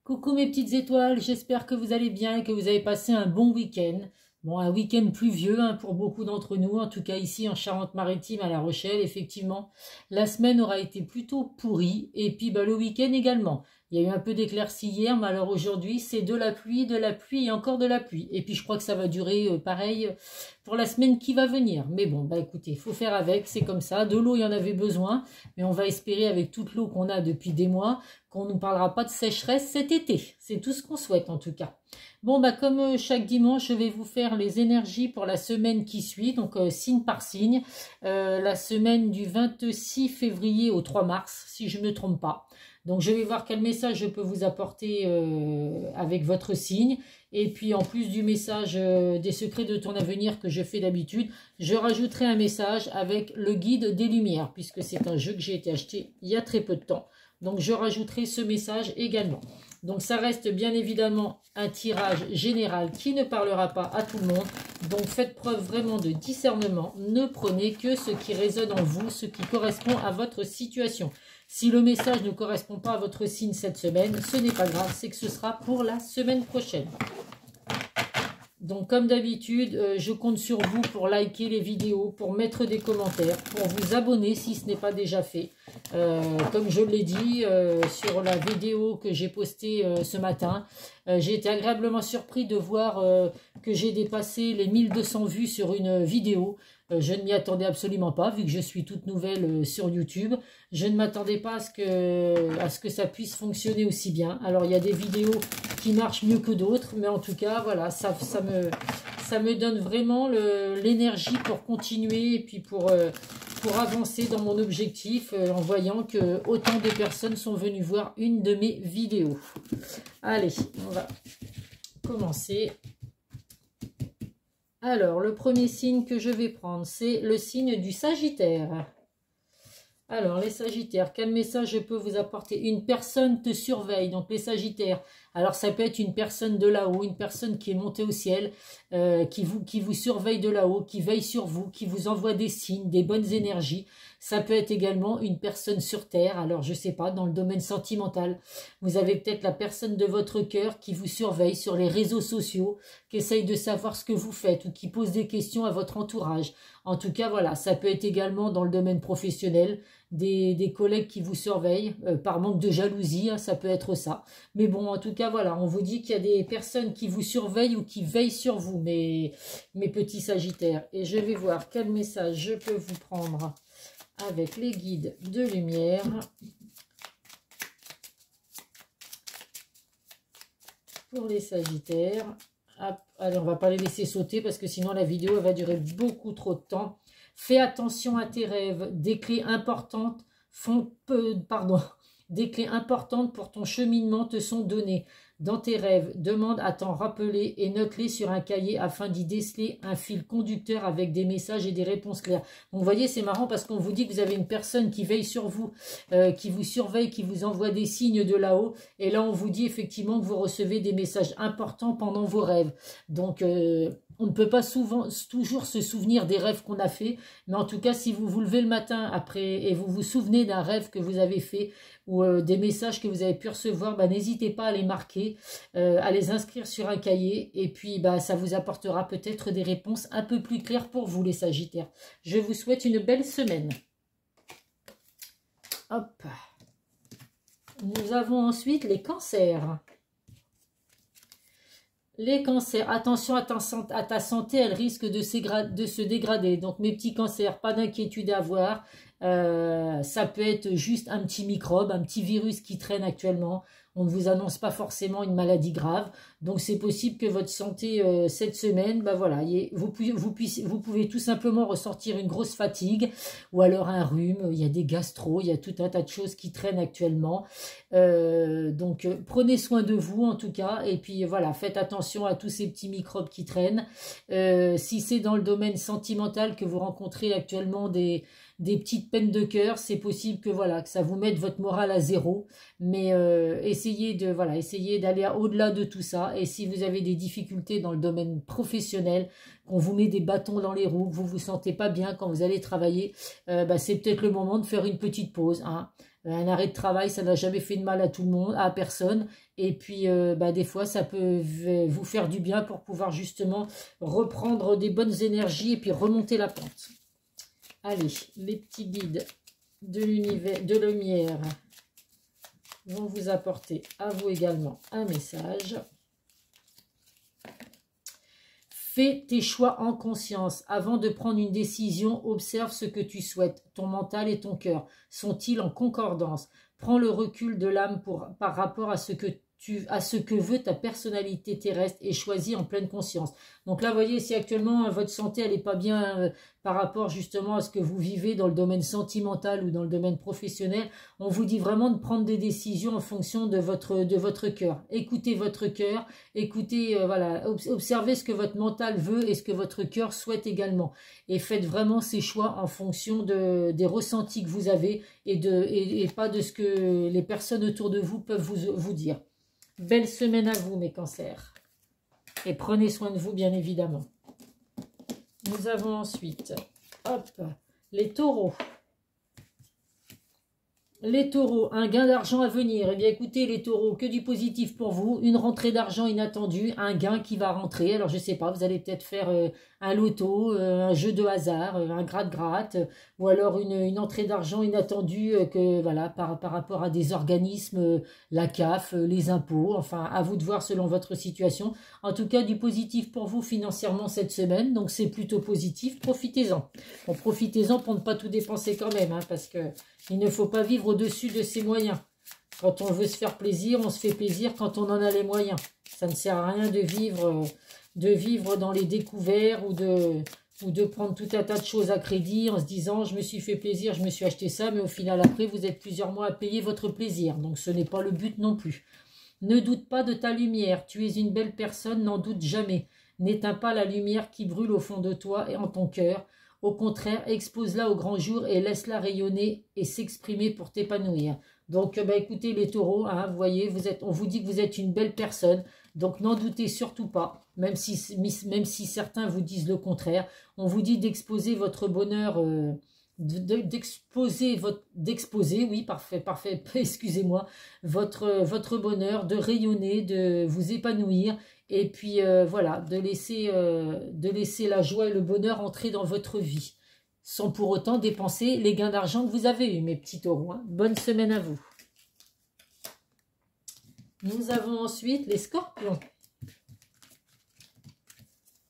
Coucou mes petites étoiles, j'espère que vous allez bien et que vous avez passé un bon week-end. Bon, un week-end pluvieux pour beaucoup d'entre nous, en tout cas ici en Charente-Maritime à La Rochelle, effectivement. La semaine aura été plutôt pourrie et puis le week-end également. Il y a eu un peu d'éclaircies hier, mais alors aujourd'hui c'est de la pluie et encore de la pluie. Et puis je crois que ça va durer pareil pour la semaine qui va venir. Mais bon, écoutez, il faut faire avec, c'est comme ça. De l'eau, il y en avait besoin, mais on va espérer avec toute l'eau qu'on a depuis des mois qu'on ne nous parlera pas de sécheresse cet été. C'est tout ce qu'on souhaite en tout cas. Bon, comme chaque dimanche, je vais vous faire les énergies pour la semaine qui suit, donc signe par signe. La semaine du 26 février au 3 mars, si je ne me trompe pas. Donc je vais voir quel message je peux vous apporter avec votre signe. Et puis en plus du message des secrets de ton avenir que je fais d'habitude, je rajouterai un message avec le guide des lumières, puisque c'est un jeu que j'ai été acheté il y a très peu de temps. Donc je rajouterai ce message également. Donc ça reste bien évidemment un tirage général qui ne parlera pas à tout le monde. Donc faites preuve vraiment de discernement. Ne prenez que ce qui résonne en vous, ce qui correspond à votre situation. Si le message ne correspond pas à votre signe cette semaine, ce n'est pas grave, c'est que ce sera pour la semaine prochaine. Donc comme d'habitude, je compte sur vous pour liker les vidéos, pour mettre des commentaires, pour vous abonner si ce n'est pas déjà fait. Comme je l'ai dit sur la vidéo que j'ai postée ce matin, j'ai été agréablement surpris de voir que j'ai dépassé les 1200 vues sur une vidéo. Je ne m'y attendais absolument pas, vu que je suis toute nouvelle sur YouTube. Je ne m'attendais pas à ce que ça puisse fonctionner aussi bien. Alors, il y a des vidéos qui marchent mieux que d'autres, mais en tout cas, voilà, ça me donne vraiment l'énergie pour continuer et puis pour avancer dans mon objectif en voyant que autant de personnes sont venues voir une de mes vidéos. Allez, on va commencer. Alors, le premier signe que je vais prendre, c'est le signe du Sagittaire. Alors, les Sagittaires, quel message je peux vous apporter? Une personne te surveille, donc les Sagittaires. Alors, ça peut être une personne de là-haut, une personne qui est montée au ciel, qui vous surveille de là-haut, qui veille sur vous, qui vous envoie des signes, des bonnes énergies. Ça peut être également une personne sur Terre, alors je ne sais pas, dans le domaine sentimental. Vous avez peut-être la personne de votre cœur qui vous surveille sur les réseaux sociaux, qui essaye de savoir ce que vous faites ou qui pose des questions à votre entourage. En tout cas, voilà, ça peut être également dans le domaine professionnel, des collègues qui vous surveillent, par manque de jalousie, ça peut être ça. Mais bon, en tout cas, voilà, on vous dit qu'il y a des personnes qui vous surveillent ou qui veillent sur vous, mes petits Sagittaires. Et je vais voir quel message je peux vous prendre avec les guides de lumière. Pour les Sagittaires. Allez, on va pas les laisser sauter parce que sinon la vidéo elle va durer beaucoup trop de temps. Fais attention à tes rêves. Des clés importantes des clés importantes pour ton cheminement te sont données. Dans tes rêves, demande à t'en rappeler et note-les sur un cahier afin d'y déceler un fil conducteur avec des messages et des réponses claires. Donc vous voyez, c'est marrant parce qu'on vous dit que vous avez une personne qui veille sur vous, qui vous surveille, qui vous envoie des signes de là-haut. Et là, on vous dit effectivement que vous recevez des messages importants pendant vos rêves. Donc, on ne peut pas toujours se souvenir des rêves qu'on a fait, mais en tout cas, si vous vous levez le matin après et vous vous souvenez d'un rêve que vous avez fait ou des messages que vous avez pu recevoir, n'hésitez pas à les marquer, à les inscrire sur un cahier et puis ça vous apportera peut-être des réponses un peu plus claires pour vous les Sagittaires. Je vous souhaite une belle semaine. Hop. Nous avons ensuite les Cancers. Les cancers, attention à ta santé, elle risque de se dégrader. Donc mes petits cancers, pas d'inquiétude à avoir. Ça peut être juste un petit microbe, un petit virus qui traîne actuellement. On ne vous annonce pas forcément une maladie grave. Donc c'est possible que votre santé cette semaine, voilà, vous pouvez tout simplement ressentir une grosse fatigue ou alors un rhume. Il y a des gastro, il y a tout un tas de choses qui traînent actuellement. Donc prenez soin de vous en tout cas. Et puis voilà, faites attention à tous ces petits microbes qui traînent. Si c'est dans le domaine sentimental que vous rencontrez actuellement des des petites peines de cœur. C'est possible que voilà, que ça vous mette votre morale à zéro. Mais essayez d'aller au-delà de tout ça. Et si vous avez des difficultés dans le domaine professionnel, qu'on vous met des bâtons dans les roues, que vous vous sentez pas bien quand vous allez travailler, c'est peut-être le moment de faire une petite pause, hein. Un arrêt de travail, ça n'a jamais fait de mal à tout le monde, à personne. Et puis, des fois, ça peut vous faire du bien pour pouvoir justement reprendre des bonnes énergies et puis remonter la pente. Allez, les petits guides de l'univers, de lumière, vont vous apporter à vous également un message. Fais tes choix en conscience. Avant de prendre une décision, observe ce que tu souhaites. Ton mental et ton cœur sont-ils en concordance? Prends le recul de l'âme par rapport à ce que veut ta personnalité terrestre et choisis en pleine conscience. Donc là, vous voyez, si actuellement votre santé elle n'est pas bien par rapport justement à ce que vous vivez dans le domaine sentimental ou dans le domaine professionnel, on vous dit vraiment de prendre des décisions en fonction de votre cœur. Écoutez votre cœur, écoutez, voilà, observez ce que votre mental veut et ce que votre cœur souhaite également. Et faites vraiment ces choix en fonction des ressentis que vous avez et pas de ce que les personnes autour de vous peuvent vous dire. Belle semaine à vous, mes cancers. Et prenez soin de vous, bien évidemment. Nous avons ensuite, hop, les taureaux. Les taureaux, un gain d'argent à venir. Eh bien, écoutez, les taureaux, que du positif pour vous. Une rentrée d'argent inattendue, un gain qui va rentrer. Alors, je ne sais pas, vous allez peut-être faire un loto, un jeu de hasard, un gratte-gratte, ou alors une entrée d'argent inattendue voilà, par rapport à des organismes, la CAF, les impôts. Enfin, à vous de voir selon votre situation. En tout cas, du positif pour vous financièrement cette semaine. Donc, c'est plutôt positif. Profitez-en. Bon, profitez-en pour ne pas tout dépenser quand même, hein, parce que il ne faut pas vivre au-dessus de ses moyens. Quand on veut se faire plaisir, on se fait plaisir quand on en a les moyens. Ça ne sert à rien de vivre dans les découverts ou de prendre tout un tas de choses à crédit en se disant « je me suis fait plaisir, je me suis acheté ça », mais au final, après, vous êtes plusieurs mois à payer votre plaisir. Donc, ce n'est pas le but non plus. Ne doute pas de ta lumière. Tu es une belle personne, n'en doute jamais. N'éteins pas la lumière qui brûle au fond de toi et en ton cœur. Au contraire, expose-la au grand jour et laisse-la rayonner et s'exprimer pour t'épanouir. Donc, écoutez les taureaux, hein, vous voyez, on vous dit que vous êtes une belle personne. Donc, n'en doutez surtout pas, même si certains vous disent le contraire. On vous dit d'exposer votre bonheur, d'exposer, oui, parfait, excusez-moi, votre bonheur, de rayonner, de vous épanouir. Et puis, voilà, de laisser la joie et le bonheur entrer dans votre vie, sans pour autant dépenser les gains d'argent que vous avez eus, mes petits taureaux, hein. Bonne semaine à vous. Nous avons ensuite les scorpions.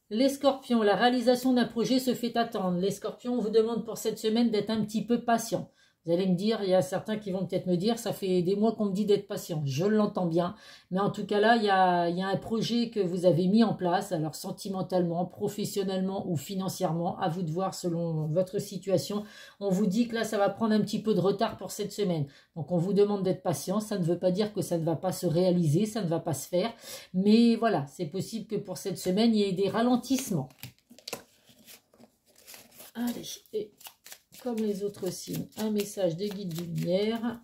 Les scorpions, la réalisation d'un projet se fait attendre. Les scorpions, on vous demande pour cette semaine d'être un petit peu patient. Vous allez me dire, il y a certains qui vont peut-être me dire, ça fait des mois qu'on me dit d'être patient. Je l'entends bien. Mais en tout cas là, il y a un projet que vous avez mis en place, alors sentimentalement, professionnellement ou financièrement, à vous de voir selon votre situation. On vous dit que là, ça va prendre un petit peu de retard pour cette semaine. Donc on vous demande d'être patient. Ça ne veut pas dire que ça ne va pas se réaliser, ça ne va pas se faire. Mais voilà, c'est possible que pour cette semaine, il y ait des ralentissements. Allez, et comme les autres signes, un message de guide de lumière.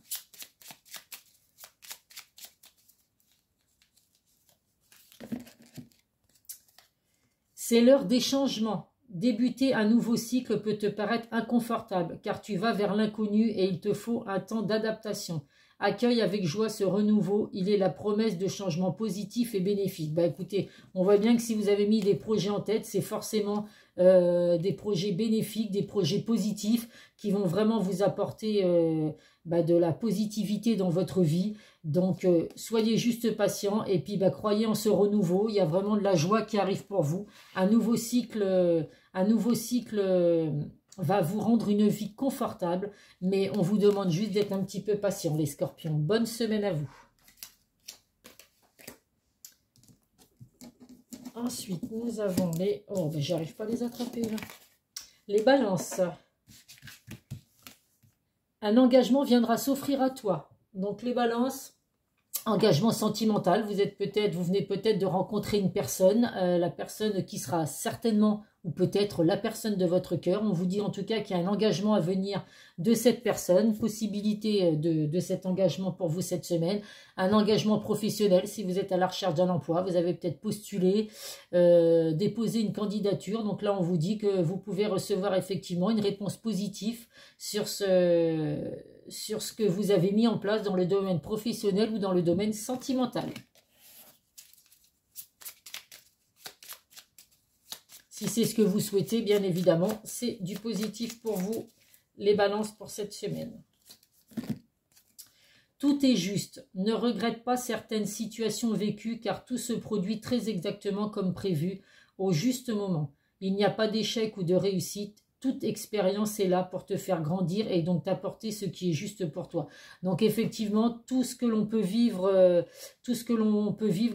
C'est l'heure des changements. Débuter un nouveau cycle peut te paraître inconfortable, car tu vas vers l'inconnu et il te faut un temps d'adaptation. Accueille avec joie ce renouveau, il est la promesse de changements positifs et bénéfiques. Écoutez, on voit bien que si vous avez mis des projets en tête, c'est forcément des projets bénéfiques, des projets positifs qui vont vraiment vous apporter de la positivité dans votre vie. Donc, soyez juste patient et puis croyez en ce renouveau. Il y a vraiment de la joie qui arrive pour vous. Un nouveau cycle va vous rendre une vie confortable, mais on vous demande juste d'être un petit peu patient, les scorpions. Bonne semaine à vous. Ensuite, nous avons les... Oh, mais j'arrive pas à les attraper, là. Les balances. Un engagement viendra s'offrir à toi. Donc, les balances, engagement sentimental. Vous venez peut-être de rencontrer une personne, la personne qui sera certainement ou peut-être la personne de votre cœur. On vous dit en tout cas qu'il y a un engagement à venir de cette personne, possibilité de cet engagement pour vous cette semaine, un engagement professionnel si vous êtes à la recherche d'un emploi, vous avez peut-être postulé, déposé une candidature, donc là on vous dit que vous pouvez recevoir effectivement une réponse positive sur ce que vous avez mis en place dans le domaine professionnel ou dans le domaine sentimental. Si c'est ce que vous souhaitez, bien évidemment, c'est du positif pour vous, les balances pour cette semaine. Tout est juste. Ne regrette pas certaines situations vécues car tout se produit très exactement comme prévu, au juste moment. Il n'y a pas d'échec ou de réussite. Toute expérience est là pour te faire grandir et donc t'apporter ce qui est juste pour toi. Donc effectivement, tout ce que l'on peut vivre,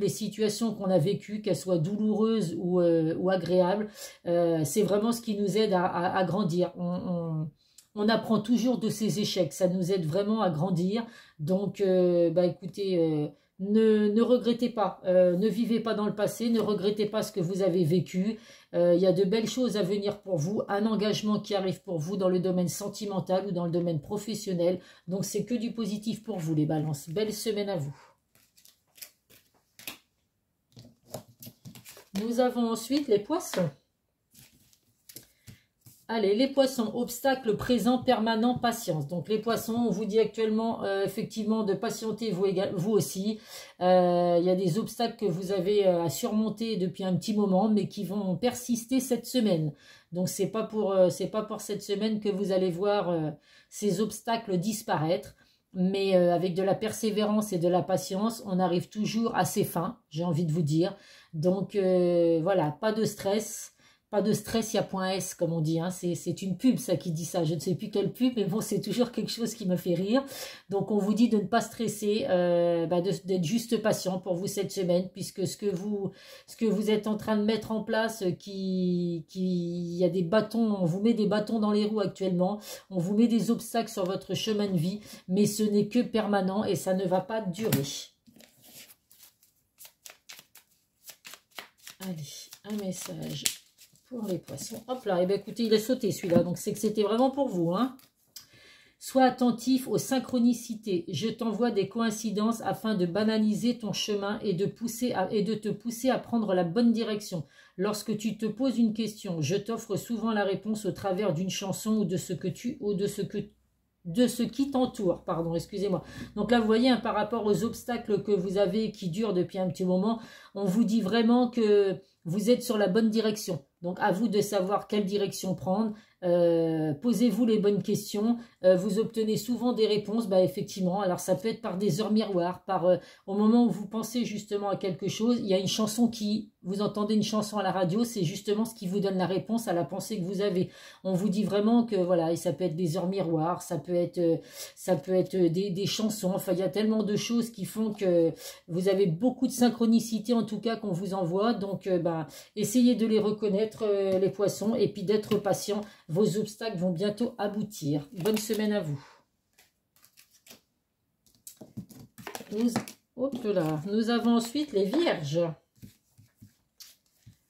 les situations qu'on a vécues, qu'elles soient douloureuses ou agréables, c'est vraiment ce qui nous aide à grandir. On apprend toujours de ces échecs, ça nous aide vraiment à grandir. Donc, écoutez, ne regrettez pas, ne vivez pas dans le passé, ne regrettez pas ce que vous avez vécu. Il y a de belles choses à venir pour vous, un engagement qui arrive pour vous dans le domaine sentimental ou dans le domaine professionnel. Donc, c'est que du positif pour vous, les balances. Belle semaine à vous. Nous avons ensuite les poissons. Allez, les poissons, obstacles présents, permanents, patience. Donc les poissons, on vous dit actuellement effectivement de patienter vous aussi. Il y a des obstacles que vous avez à surmonter depuis un petit moment, mais qui vont persister cette semaine. Donc c'est pas pour cette semaine que vous allez voir ces obstacles disparaître. Mais avec de la persévérance et de la patience, on arrive toujours à ses fins, j'ai envie de vous dire. Donc voilà, pas de stress. Pas de stress, il y a point S, comme on dit. Hein. C'est une pub, ça, qui dit ça. Je ne sais plus quelle pub, mais bon, c'est toujours quelque chose qui me fait rire. Donc, on vous dit de ne pas stresser, d'être juste patient pour vous cette semaine, puisque ce que vous êtes en train de mettre en place, il y a des bâtons, on vous met des bâtons dans les roues actuellement, on vous met des obstacles sur votre chemin de vie, mais ce n'est que permanent et ça ne va pas durer. Allez, un message pour les poissons. Hop là, et bien écoutez, il est sauté celui-là, donc c'est que c'était vraiment pour vous. Hein. Sois attentif aux synchronicités. Je t'envoie des coïncidences afin de banaliser ton chemin et de te pousser à prendre la bonne direction. Lorsque tu te poses une question, je t'offre souvent la réponse au travers d'une chanson ou de ce qui t'entoure, pardon, excusez-moi. Donc là, vous voyez, hein, par rapport aux obstacles que vous avez qui durent depuis un petit moment, on vous dit vraiment que vous êtes sur la bonne direction. Donc, à vous de savoir quelle direction prendre. Posez-vous les bonnes questions. Vous obtenez souvent des réponses, effectivement. Alors, ça peut être par des heures miroirs, au moment où vous pensez justement à quelque chose. Il y a une chanson vous entendez une chanson à la radio, c'est justement ce qui vous donne la réponse à la pensée que vous avez. On vous dit vraiment que, voilà, et ça peut être des heures miroirs, ça peut être des chansons. Enfin, il y a tellement de choses qui font que vous avez beaucoup de synchronicité, en tout cas, qu'on vous envoie. Donc, essayez de les reconnaître, les poissons, et puis d'être patient. Vos obstacles vont bientôt aboutir. Bonne semaine à vous. Nous avons ensuite les vierges.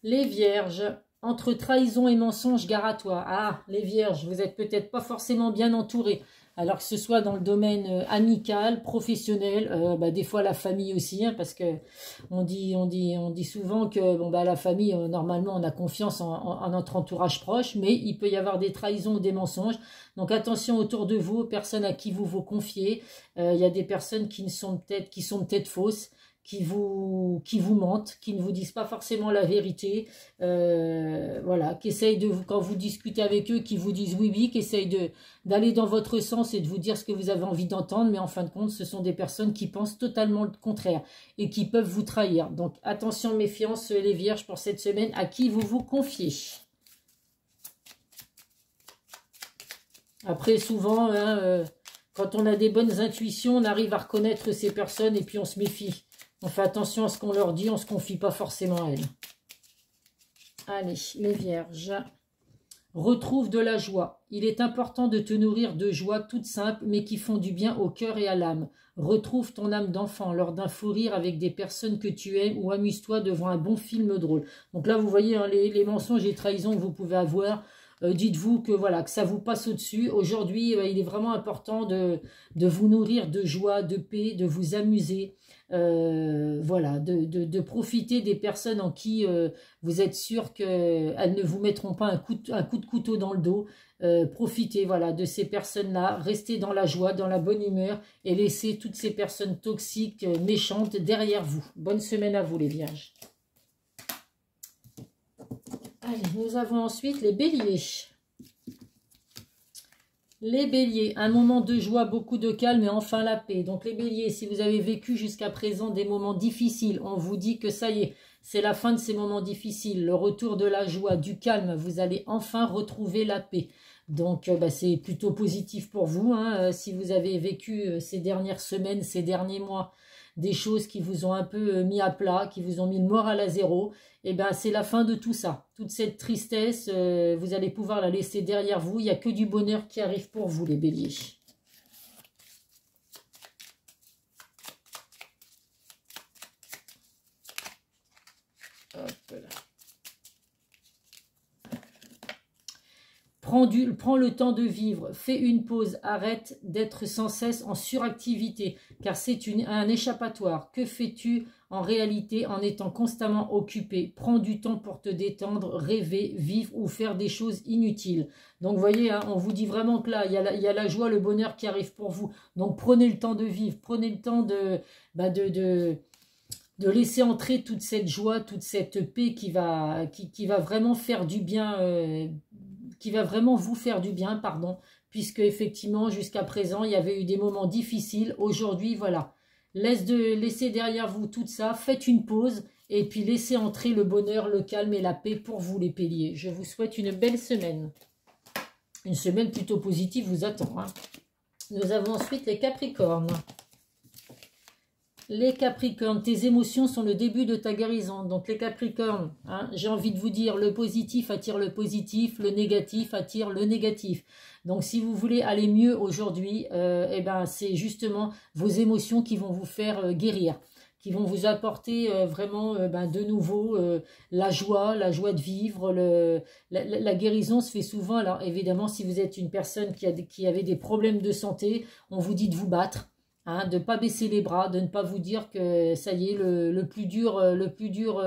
Les vierges, entre trahison et mensonge, gare à toi. Ah, les vierges, vous n'êtes peut-être pas forcément bien entourés. Alors que ce soit dans le domaine amical, professionnel, des fois la famille aussi, hein, parce que on dit souvent que la famille, normalement, on a confiance en notre entourage proche, mais il peut y avoir des trahisons ou des mensonges. Donc attention autour de vous, aux personnes à qui vous vous confiez. Il y a des personnes qui sont peut-être fausses, qui vous mentent, qui ne vous disent pas forcément la vérité, qui essayent quand vous discutez avec eux, qui vous disent oui, qui essayent d'aller dans votre sens et de vous dire ce que vous avez envie d'entendre, mais en fin de compte, ce sont des personnes qui pensent totalement le contraire et qui peuvent vous trahir. Donc attention, méfiance, les vierges, pour cette semaine, à qui vous vous confiez. Après, souvent, quand on a des bonnes intuitions, on arrive à reconnaître ces personnes et puis on se méfie. On fait attention à ce qu'on leur dit, on ne se confie pas forcément à elles. Allez, les vierges. retrouve de la joie. Il est important de te nourrir de joie toutes simples, mais qui font du bien au cœur et à l'âme. Retrouve ton âme d'enfant lors d'un fou rire avec des personnes que tu aimes ou amuse-toi devant un bon film drôle. Donc là, vous voyez hein, les mensonges et trahisons que vous pouvez avoir. Dites-vous que voilà que ça vous passe au-dessus. Aujourd'hui, il est vraiment important de vous nourrir de joie, de paix, de vous amuser. Voilà, de profiter des personnes en qui vous êtes sûr qu'elles ne vous mettront pas un coup de couteau dans le dos. Profitez voilà, de ces personnes-là, restez dans la joie, dans la bonne humeur et laissez toutes ces personnes toxiques, méchantes derrière vous. Bonne semaine à vous les vierges. Allez, nous avons ensuite les béliers. Les béliers, un moment de joie, beaucoup de calme et enfin la paix. Donc les béliers, si vous avez vécu jusqu'à présent des moments difficiles, on vous dit que ça y est, c'est la fin de ces moments difficiles, le retour de la joie, du calme, vous allez enfin retrouver la paix. Donc c'est plutôt positif pour vous, hein, si vous avez vécu ces dernières semaines, ces derniers mois, des choses qui vous ont un peu mis à plat, qui vous ont mis le moral à zéro, et bien c'est la fin de tout ça. Toute cette tristesse, vous allez pouvoir la laisser derrière vous. Il n'y a que du bonheur qui arrive pour vous, les béliers. Hop là. Prends le temps de vivre, fais une pause, arrête d'être sans cesse en suractivité, car c'est un échappatoire. Que fais-tu en réalité en étant constamment occupé? Prends du temps pour te détendre, rêver, vivre ou faire des choses inutiles. Donc vous voyez, hein, on vous dit vraiment que là, il y a la joie, le bonheur qui arrive pour vous. Donc prenez le temps de vivre, prenez le temps de laisser entrer toute cette joie, toute cette paix qui va vraiment faire du bien, qui va vraiment vous faire du bien, pardon, puisque effectivement, jusqu'à présent, il y avait eu des moments difficiles. Aujourd'hui, voilà, laissez derrière vous tout ça, faites une pause, et puis laissez entrer le bonheur, le calme et la paix pour vous, les béliers. Je vous souhaite une belle semaine. Une semaine plutôt positive vous attend. Hein. Nous avons ensuite les Capricornes. Les Capricornes, tes émotions sont le début de ta guérison. Donc les Capricornes, hein, j'ai envie de vous dire, le positif attire le positif, le négatif attire le négatif. Donc si vous voulez aller mieux aujourd'hui, eh ben, c'est justement vos émotions qui vont vous faire guérir, qui vont vous apporter vraiment de nouveau la joie de vivre. La guérison se fait souvent, alors évidemment si vous êtes une personne qui avait des problèmes de santé, on vous dit de vous battre. Hein, de ne pas baisser les bras, de ne pas vous dire que ça y est, le plus dur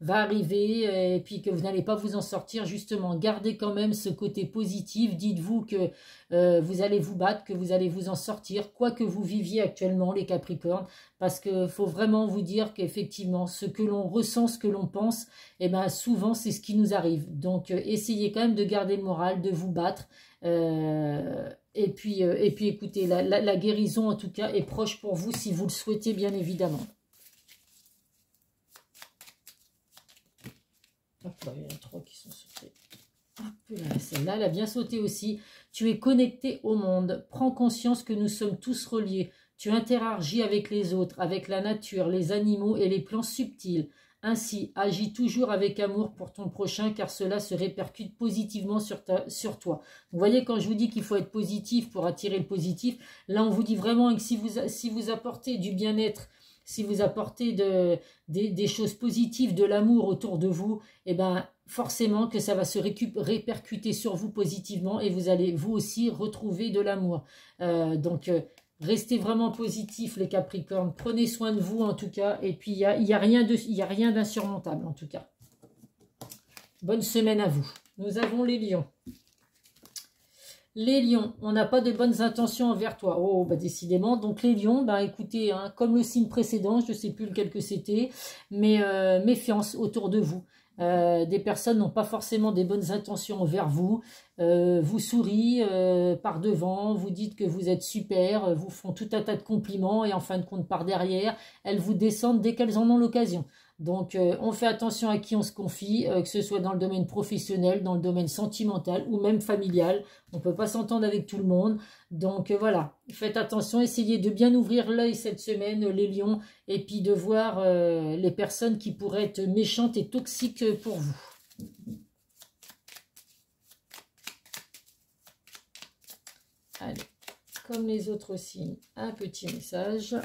va arriver et puis que vous n'allez pas vous en sortir. Justement, gardez quand même ce côté positif. Dites-vous que vous allez vous battre, que vous allez vous en sortir, quoi que vous viviez actuellement, les Capricornes, parce qu'il faut vraiment vous dire qu'effectivement, ce que l'on ressent, ce que l'on pense, eh ben, souvent, c'est ce qui nous arrive. Donc, essayez quand même de garder le moral, de vous battre. Et puis écoutez, la guérison en tout cas est proche pour vous si vous le souhaitez bien évidemment. Hop là, il y en a 3 qui sont sautés. Hop là, celle-là, elle a bien sauté aussi. Tu es connecté au monde. Prends conscience que nous sommes tous reliés. Tu interagis avec les autres, avec la nature, les animaux et les plans subtils. Ainsi, agis toujours avec amour pour ton prochain car cela se répercute positivement sur toi. Vous voyez, quand je vous dis qu'il faut être positif pour attirer le positif, là on vous dit vraiment que si vous apportez du bien-être, si vous apportez des choses positives, de l'amour autour de vous, eh ben, forcément que ça va se répercuter sur vous positivement et vous allez vous aussi retrouver de l'amour. Restez vraiment positifs les Capricornes, prenez soin de vous en tout cas, et puis il y a rien d'insurmontable en tout cas. Bonne semaine à vous. Nous avons les lions. Les lions, on n'a pas de bonnes intentions envers toi. Oh, bah décidément. Donc les lions, bah écoutez, hein, comme le signe précédent, je ne sais plus lequel que c'était, mais méfiance autour de vous. Des personnes n'ont pas forcément des bonnes intentions envers vous, vous sourient par devant, vous dites que vous êtes super, vous font tout un tas de compliments et en fin de compte par derrière, elles vous descendent dès qu'elles en ont l'occasion. Donc on fait attention à qui on se confie, que ce soit dans le domaine professionnel, dans le domaine sentimental ou même familial. On ne peut pas s'entendre avec tout le monde. Donc voilà, faites attention, essayez de bien ouvrir l'œil cette semaine, les lions, et puis de voir les personnes qui pourraient être méchantes et toxiques pour vous. comme les autres signes, un petit message.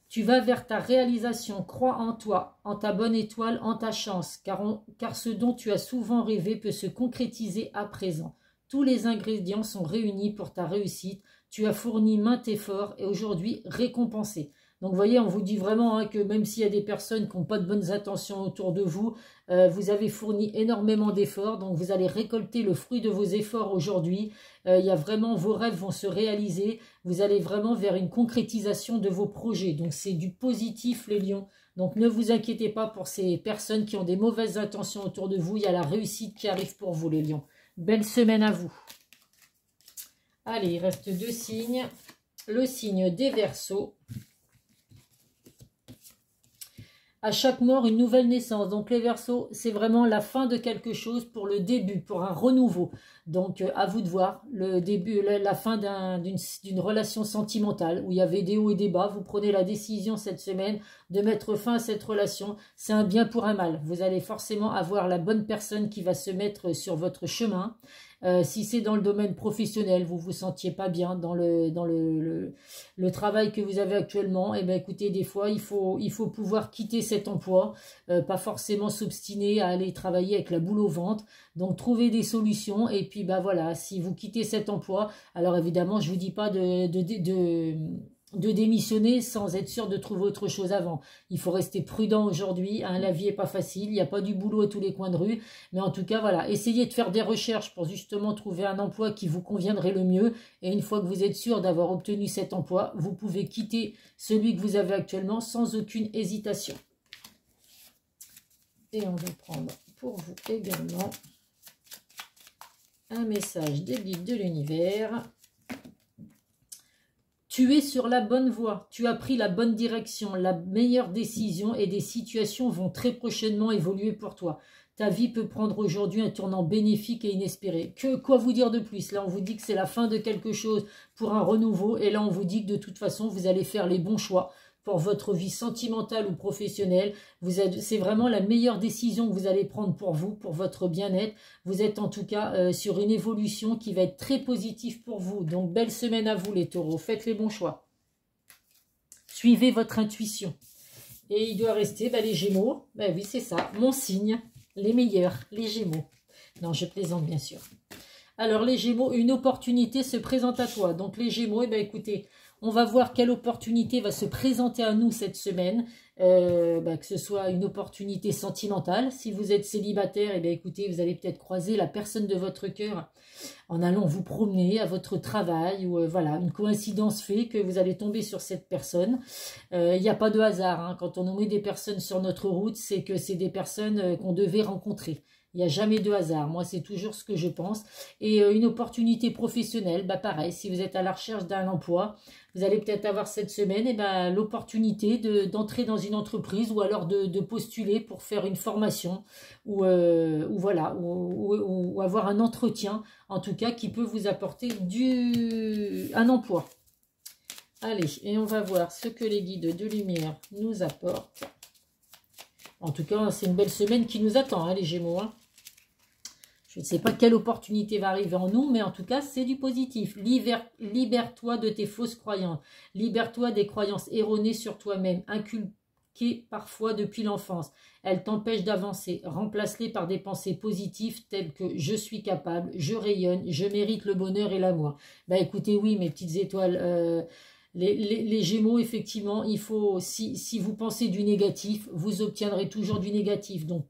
Tu vas vers ta réalisation, crois en toi, en ta bonne étoile, en ta chance, car ce dont tu as souvent rêvé peut se concrétiser à présent. Tous les ingrédients sont réunis pour ta réussite. Tu as fourni maints efforts et aujourd'hui récompensé. Donc, vous voyez, on vous dit vraiment hein, que même s'il y a des personnes qui n'ont pas de bonnes intentions autour de vous, vous avez fourni énormément d'efforts. Donc, vous allez récolter le fruit de vos efforts aujourd'hui. Il y a vraiment, vos rêves vont se réaliser. Vous allez vraiment vers une concrétisation de vos projets. Donc, c'est du positif, les lions. Donc, ne vous inquiétez pas pour ces personnes qui ont des mauvaises intentions autour de vous. Il y a la réussite qui arrive pour vous, les lions. Belle semaine à vous. Allez, il reste 2 signes. Le signe des Verseaux. À chaque mort, une nouvelle naissance. Donc les Verseaux, c'est vraiment la fin de quelque chose pour le début, pour un renouveau. Donc à vous de voir le début, la fin d'une relation sentimentale où il y avait des hauts et des bas. Vous prenez la décision cette semaine de mettre fin à cette relation. C'est un bien pour un mal. Vous allez forcément avoir la bonne personne qui va se mettre sur votre chemin. Si c'est dans le domaine professionnel, vous vous sentiez pas bien dans le travail que vous avez actuellement, eh bien écoutez, des fois il faut pouvoir quitter cet emploi, pas forcément s'obstiner à aller travailler avec la boule au ventre. Donc trouver des solutions et puis bah voilà, si vous quittez cet emploi, alors évidemment je vous dis pas de démissionner sans être sûr de trouver autre chose avant. Il faut rester prudent aujourd'hui, hein, la vie n'est pas facile, il n'y a pas du boulot à tous les coins de rue, mais en tout cas, voilà, essayez de faire des recherches pour justement trouver un emploi qui vous conviendrait le mieux, et une fois que vous êtes sûr d'avoir obtenu cet emploi, vous pouvez quitter celui que vous avez actuellement sans aucune hésitation. Et on va prendre pour vous également un message des guides de l'univers. Tu es sur la bonne voie, tu as pris la bonne direction, la meilleure décision et des situations vont très prochainement évoluer pour toi. Ta vie peut prendre aujourd'hui un tournant bénéfique et inespéré. Quoi vous dire de plus? Là, on vous dit que c'est la fin de quelque chose pour un renouveau et là, on vous dit que de toute façon, vous allez faire les bons choix pour votre vie sentimentale ou professionnelle. C'est vraiment la meilleure décision que vous allez prendre pour vous, pour votre bien-être. Vous êtes en tout cas sur une évolution qui va être très positive pour vous. Donc, belle semaine à vous les taureaux. Faites les bons choix. Suivez votre intuition. Et il doit rester les Gémeaux. Ben oui, c'est ça. Mon signe, les meilleurs, les Gémeaux. Non, je plaisante bien sûr. Alors, les Gémeaux, une opportunité se présente à toi. Donc, les Gémeaux, écoutez, on va voir quelle opportunité va se présenter à nous cette semaine, que ce soit une opportunité sentimentale. Si vous êtes célibataire, écoutez, vous allez peut-être croiser la personne de votre cœur en allant vous promener à votre travail. Ou voilà, une coïncidence fait que vous allez tomber sur cette personne. Il n'y a pas de hasard. Hein. Quand on nous met des personnes sur notre route, c'est que c'est des personnes qu'on devait rencontrer. Il n'y a jamais de hasard. Moi, c'est toujours ce que je pense. Et une opportunité professionnelle, pareil, si vous êtes à la recherche d'un emploi, vous allez peut-être avoir cette semaine l'opportunité d'entrer dans une entreprise ou alors de postuler pour faire une formation ou avoir un entretien, en tout cas, qui peut vous apporter un emploi. Allez, et on va voir ce que les guides de lumière nous apportent. En tout cas, c'est une belle semaine qui nous attend, hein, les Gémeaux. Hein. Je ne sais pas quelle opportunité va arriver en nous, mais en tout cas, c'est du positif. Libère-toi de tes fausses croyances. Libère-toi des croyances erronées sur toi-même, inculquées parfois depuis l'enfance. Elles t'empêchent d'avancer. Remplace-les par des pensées positives telles que « je suis capable, je rayonne, je mérite le bonheur et l'amour ». Écoutez, oui, mes petites étoiles, les Gémeaux, effectivement, il faut, si vous pensez du négatif, vous obtiendrez toujours du négatif. Donc,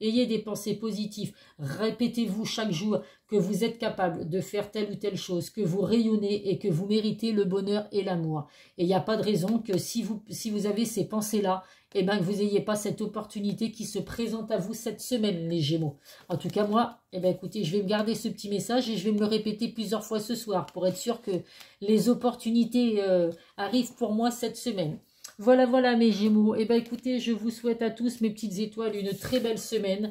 ayez des pensées positives. Répétez-vous chaque jour que vous êtes capable de faire telle ou telle chose, que vous rayonnez et que vous méritez le bonheur et l'amour. Et il n'y a pas de raison que si vous avez ces pensées-là, que vous n'ayez pas cette opportunité qui se présente à vous cette semaine, les Gémeaux. En tout cas, moi, écoutez, je vais me garder ce petit message et je vais me le répéter plusieurs fois ce soir pour être sûr que les opportunités arrivent pour moi cette semaine. Voilà mes Gémeaux. Écoutez, je vous souhaite à tous, mes petites étoiles, une très belle semaine.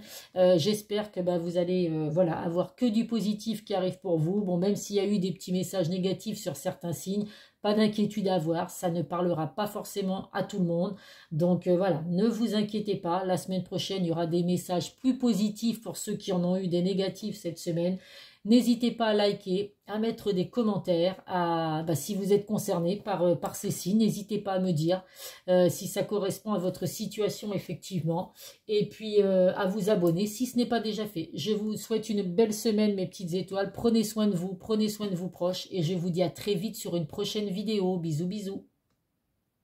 J'espère que vous allez avoir que du positif qui arrive pour vous. Bon, même s'il y a eu des petits messages négatifs sur certains signes, pas d'inquiétude à avoir. Ça ne parlera pas forcément à tout le monde. Donc voilà, ne vous inquiétez pas. La semaine prochaine, il y aura des messages plus positifs pour ceux qui en ont eu des négatifs cette semaine. N'hésitez pas à liker, à mettre des commentaires, si vous êtes concerné par ces signes. N'hésitez pas à me dire si ça correspond à votre situation effectivement. Et puis à vous abonner si ce n'est pas déjà fait. Je vous souhaite une belle semaine mes petites étoiles. Prenez soin de vous, prenez soin de vos proches. Et je vous dis à très vite sur une prochaine vidéo. Bisous bisous.